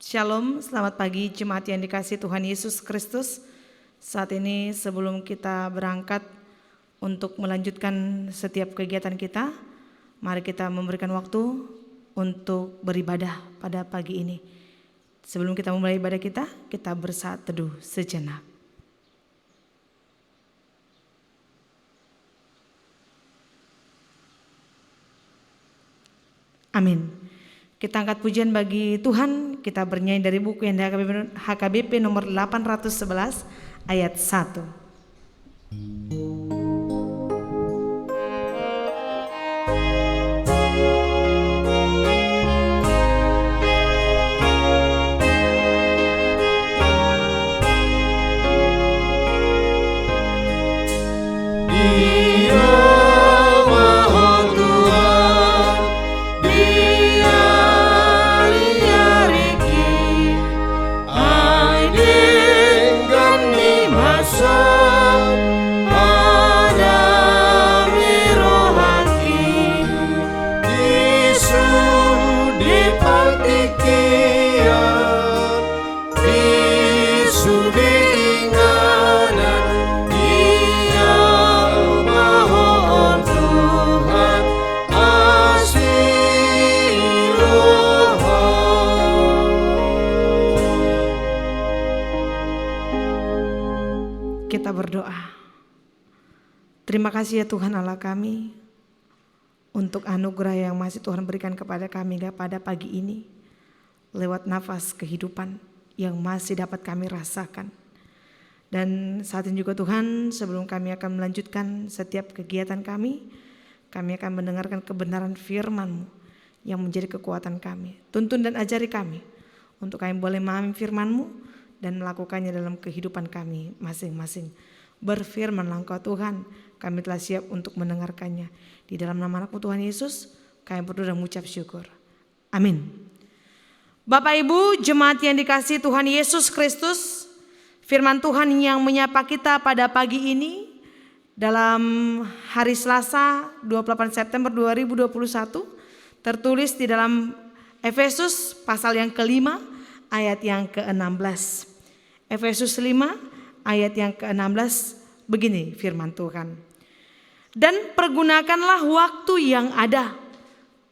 Shalom, selamat pagi jemaat yang dikasihi Tuhan Yesus Kristus. Saat ini sebelum kita berangkat untuk melanjutkan setiap kegiatan kita, mari kita memberikan waktu untuk beribadah pada pagi ini. Sebelum kita memulai ibadah kita bersaat teduh sejenak. Amin. Kita angkat pujian bagi Tuhan, kita bernyanyi dari buku yang HKBP nomor 811 ayat 1. Kita berdoa. Terima kasih ya Tuhan Allah kami untuk anugerah yang masih Tuhan berikan kepada kami pada pagi ini. Lewat nafas kehidupan yang masih dapat kami rasakan. Dan saat ini juga Tuhan, sebelum kami akan melanjutkan setiap kegiatan kami akan mendengarkan kebenaran firman-Mu yang menjadi kekuatan kami. Tuntun dan ajari kami untuk kami boleh memahami firman-Mu dan melakukannya dalam kehidupan kami masing-masing. Berfirmanlah Engkau Tuhan, kami telah siap untuk mendengarkannya. Di dalam nama Anak-Mu Tuhan Yesus, kami berdoa dan mengucap syukur. Amin. Bapak Ibu, jemaat yang dikasihi Tuhan Yesus Kristus, firman Tuhan yang menyapa kita pada pagi ini dalam hari Selasa 28 September 2021 tertulis di dalam Efesus pasal yang kelima ayat yang ke-16. Efesus 5 ayat yang ke-16 begini firman Tuhan. Dan pergunakanlah waktu yang ada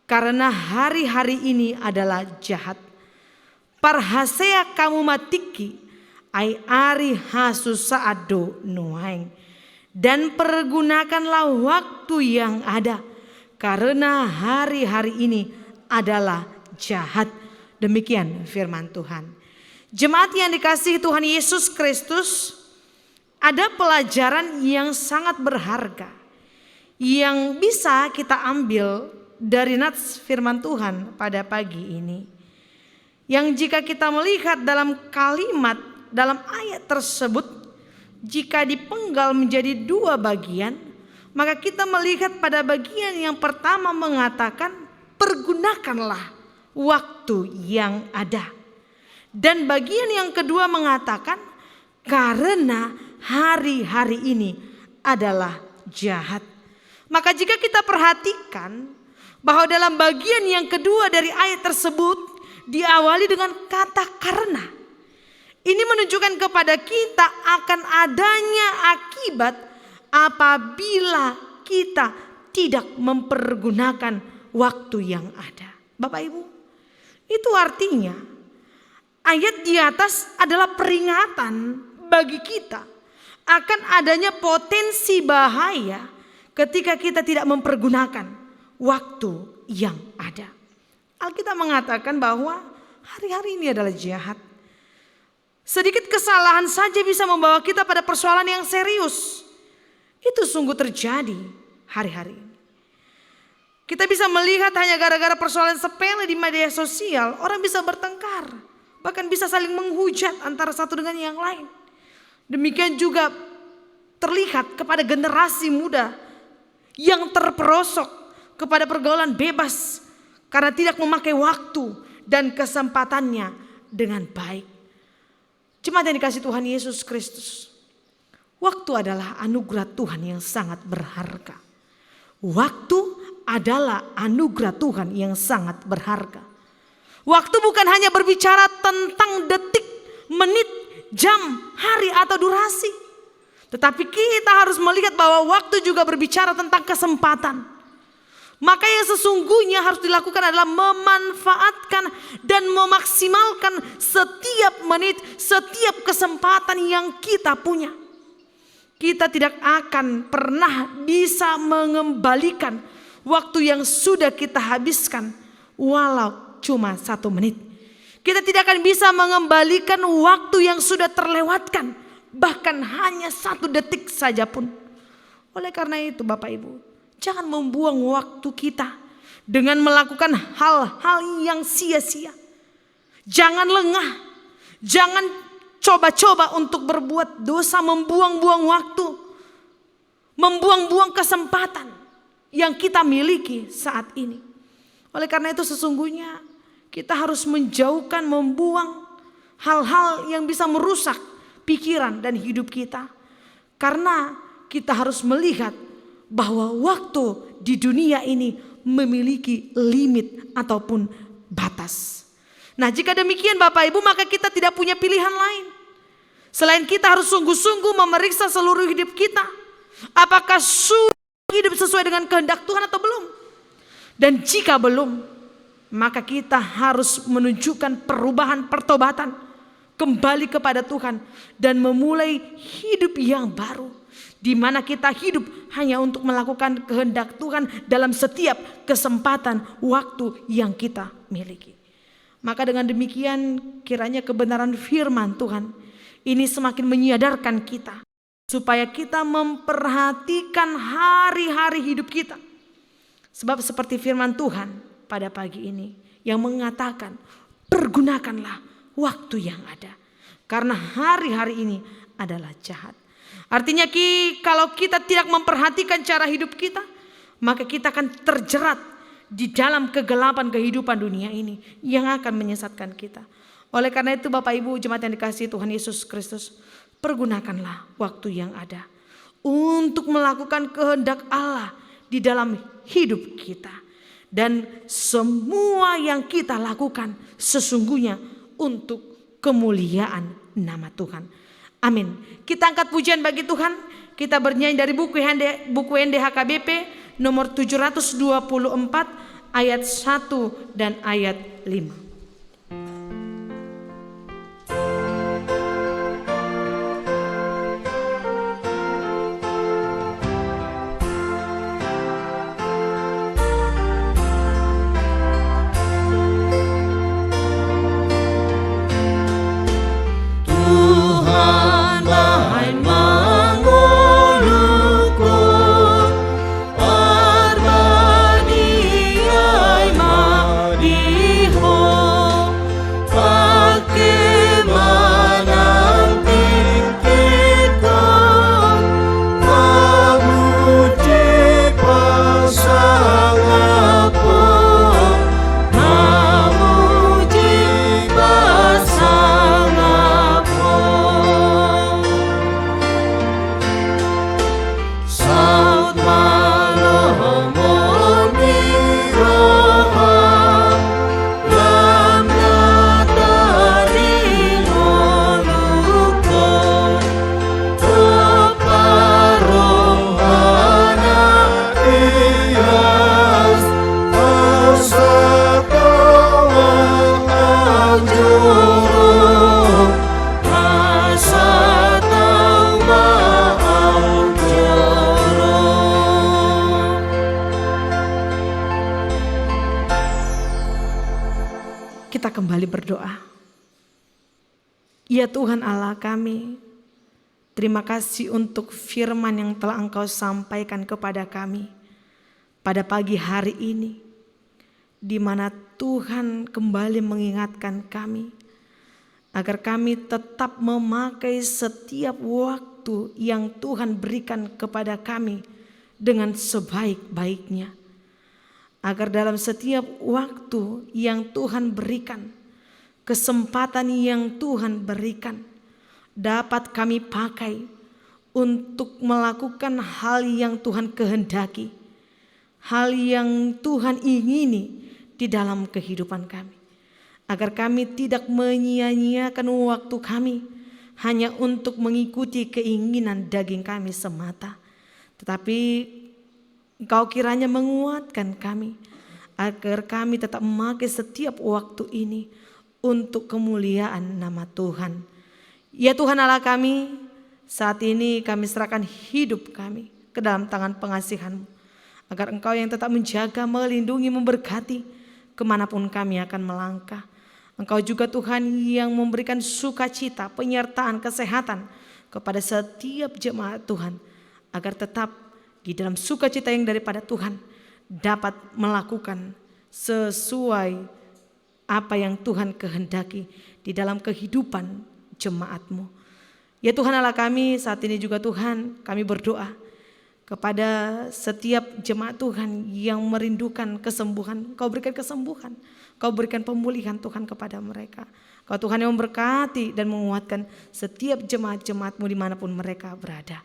karena hari-hari ini adalah jahat. Parhasea kamu matiki ai ari hasu saado nuaing. Dan pergunakanlah waktu yang ada karena hari-hari ini adalah jahat. Demikian firman Tuhan. Jemaat yang dikasihi Tuhan Yesus Kristus, ada pelajaran yang sangat berharga yang bisa kita ambil dari nats firman Tuhan pada pagi ini. Yang jika kita melihat dalam kalimat, dalam ayat tersebut, jika dipenggal menjadi dua bagian, maka kita melihat pada bagian yang pertama mengatakan pergunakanlah waktu yang ada. Dan bagian yang kedua mengatakan karena hari-hari ini adalah jahat. Maka jika kita perhatikan bahwa dalam bagian yang kedua dari ayat tersebut diawali dengan kata karena. Ini menunjukkan kepada kita akan adanya akibat apabila kita tidak mempergunakan waktu yang ada. Bapak Ibu, itu artinya ayat di atas adalah peringatan bagi kita akan adanya potensi bahaya ketika kita tidak mempergunakan waktu yang ada. Alkitab mengatakan bahwa hari-hari ini adalah jahat. Sedikit kesalahan saja bisa membawa kita pada persoalan yang serius. Itu sungguh terjadi hari-hari ini. Kita bisa melihat hanya gara-gara persoalan sepele di media sosial, orang bisa bertengkar. Bahkan bisa saling menghujat antara satu dengan yang lain. Demikian juga terlihat kepada generasi muda yang terperosok kepada pergaulan bebas karena tidak memakai waktu dan kesempatannya dengan baik. Jemaat yang dikasihi Tuhan Yesus Kristus, waktu adalah anugerah Tuhan yang sangat berharga. Waktu adalah anugerah Tuhan yang sangat berharga. Waktu bukan hanya berbicara tentang detik, menit, jam, hari atau durasi. Tetapi kita harus melihat bahwa waktu juga berbicara tentang kesempatan. Maka yang sesungguhnya harus dilakukan adalah memanfaatkan dan memaksimalkan setiap menit, setiap kesempatan yang kita punya. Kita tidak akan pernah bisa mengembalikan waktu yang sudah kita habiskan walau cuma 1 menit. Kita tidak akan bisa mengembalikan waktu yang sudah terlewatkan, bahkan hanya 1 detik saja pun. Oleh karena itu Bapak Ibu, jangan membuang waktu kita dengan melakukan hal-hal yang sia-sia. Jangan lengah, jangan coba-coba untuk berbuat dosa, membuang-buang waktu, membuang-buang kesempatan yang kita miliki saat ini. Oleh karena itu sesungguhnya kita harus menjauhkan, membuang hal-hal yang bisa merusak pikiran dan hidup kita. Karena kita harus melihat bahwa waktu di dunia ini memiliki limit ataupun batas. Nah, jika demikian Bapak Ibu, maka kita tidak punya pilihan lain. Selain kita harus sungguh-sungguh memeriksa seluruh hidup kita. Apakah sudah hidup sesuai dengan kehendak Tuhan atau belum? Dan jika belum, maka kita harus menunjukkan perubahan, pertobatan, kembali kepada Tuhan dan memulai hidup yang baru, di mana kita hidup hanya untuk melakukan kehendak Tuhan dalam setiap kesempatan waktu yang kita miliki. Maka dengan demikian kiranya kebenaran firman Tuhan ini semakin menyadarkan kita supaya kita memperhatikan hari-hari hidup kita. Sebab seperti firman Tuhan pada pagi ini yang mengatakan, pergunakanlah waktu yang ada. Karena hari-hari ini adalah jahat. Artinya kalau kita tidak memperhatikan cara hidup kita, maka kita akan terjerat di dalam kegelapan kehidupan dunia ini yang akan menyesatkan kita. Oleh karena itu Bapak Ibu jemaat yang dikasihi Tuhan Yesus Kristus, pergunakanlah waktu yang ada untuk melakukan kehendak Allah di dalam hidup kita. Dan semua yang kita lakukan sesungguhnya untuk kemuliaan nama Tuhan. Amin. Kita angkat pujian bagi Tuhan. Kita bernyanyi dari buku NDHKBP nomor 724 ayat 1 dan ayat 5. Kita kembali berdoa. Ya Tuhan Allah kami, terima kasih untuk firman yang telah Engkau sampaikan kepada kami pada pagi hari ini, di mana Tuhan kembali mengingatkan kami agar kami tetap memakai setiap waktu yang Tuhan berikan kepada kami dengan sebaik-baiknya. Agar dalam setiap waktu yang Tuhan berikan, kesempatan yang Tuhan berikan, dapat kami pakai untuk melakukan hal yang Tuhan kehendaki, hal yang Tuhan ingini di dalam kehidupan kami. agar kami tidak menyia-nyiakan waktu kami hanya untuk mengikuti keinginan daging kami semata. Tetapi Engkau kiranya menguatkan kami agar kami tetap memakai setiap waktu ini untuk kemuliaan nama Tuhan. Ya Tuhan Allah kami, saat ini kami serahkan hidup kami ke dalam tangan pengasihan-Mu, agar Engkau yang tetap menjaga, melindungi, memberkati kemanapun kami akan melangkah. Engkau juga Tuhan yang memberikan sukacita, penyertaan, kesehatan kepada setiap jemaat Tuhan, agar tetap di dalam sukacita yang daripada Tuhan dapat melakukan sesuai apa yang Tuhan kehendaki di dalam kehidupan jemaat-Mu. Ya Tuhan Allah kami, saat ini juga Tuhan kami berdoa kepada setiap jemaat Tuhan yang merindukan kesembuhan. Kau berikan kesembuhan, Kau berikan pemulihan Tuhan kepada mereka. Kau Tuhan yang memberkati dan menguatkan setiap jemaat-jemaat-Mu dimanapun mereka berada.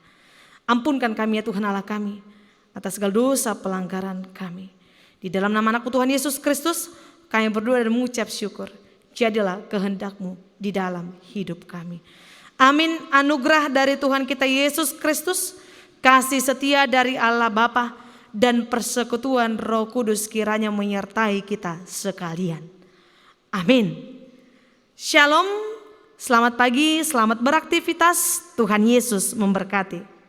Ampunkan kami ya Tuhan Allah kami atas segala dosa pelanggaran kami. Di dalam nama anak-Mu Tuhan Yesus Kristus kami berdoa dan mengucap syukur. Jadilah kehendak-Mu di dalam hidup kami. Amin. Anugerah dari Tuhan kita Yesus Kristus, kasih setia dari Allah Bapa, dan persekutuan Roh Kudus kiranya menyertai kita sekalian. Amin. Shalom. Selamat pagi, selamat beraktivitas. Tuhan Yesus memberkati.